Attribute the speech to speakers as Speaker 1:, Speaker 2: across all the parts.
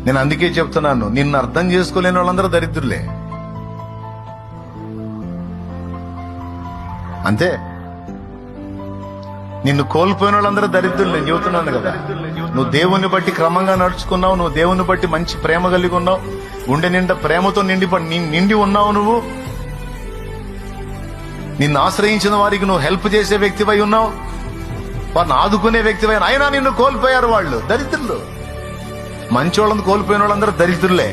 Speaker 1: నేను అందుకే చెప్తున్నాను, నిన్ను అర్థం చేసుకోలేని వాళ్ళందరూ దరిద్రులే. అంతే. నిన్ను కోల్పోయిన వాళ్ళందరూ దరిద్రులు. నేను చెబుతున్నాను కదా, నువ్వు దేవుణ్ణి బట్టి క్రమంగా నడుచుకున్నావు, నువ్వు దేవుని బట్టి మంచి ప్రేమ కలిగి ఉన్నావు, గుండె నిండా ప్రేమతో నిండి ఉన్నావు. నువ్వు నిన్ను ఆశ్రయించిన వారికి నువ్వు హెల్ప్ చేసే వ్యక్తివై ఉన్నావు, వారిని ఆదుకునే వ్యక్తివై. అయినా నిన్ను కోల్పోయారు వాళ్ళు, దరిద్రులు. మంచి వాళ్ళని కోల్పోయిన వాళ్ళందరూ దరిద్రులే.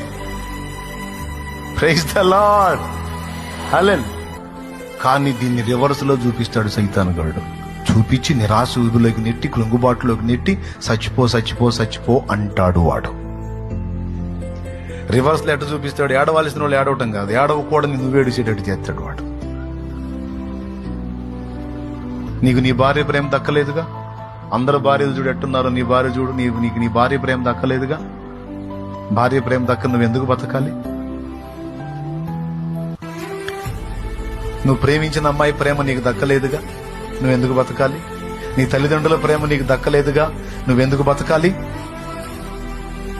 Speaker 1: Praise the lord. హల్లెలూయా. కానీ దీన్ని రివర్స్ లో చూపిస్తాడు సైతానుగాడు. చూపించి నిరాశ ఊబిలోకి నెట్టి, కృంగుబాటులోకి నెట్టి, చచ్చిపో చచ్చిపో చచ్చిపో అంటాడు వాడు. రివర్స్ లో ఎట్ట చూపిస్తాడు? ఏడవలసిన వాళ్ళు ఏడవటం కాదు, ఏడవకూడని నువ్వు ఏడిచేటట్టు చేస్తాడు వాడు. నీకు నీ భార్య ప్రేమ దక్కలేదుగా, అందరు భార్యలు చూడు ఎట్టున్నారు, నీ భార్య చూడు, నీకు నీ భార్య ప్రేమ దక్కలేదుగా. భార్య ప్రేమ దక్క నువ్వు ఎందుకు బతకాలి? నువ్వు ప్రేమించిన అమ్మాయి ప్రేమ నీకు దక్కలేదుగా, నువ్వెందుకు బతకాలి? నీ తల్లిదండ్రుల ప్రేమ నీకు దక్కలేదుగా, నువ్వెందుకు బతకాలి?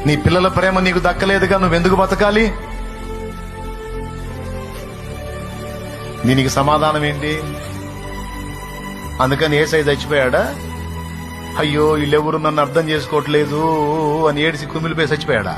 Speaker 1: నీ పిల్లల ప్రేమ నీకు దక్కలేదుగా, నువ్వెందుకు బతకాలి? దీనికి సమాధానం ఏంటి? అందుకని యేసయ్య చచ్చిపోయాడా? అయ్యో వీళ్ళెవరు నన్ను అర్థం చేసుకోవట్లేదు అని ఏడిసి కుమిలిపోయి చచ్చిపోయాడా?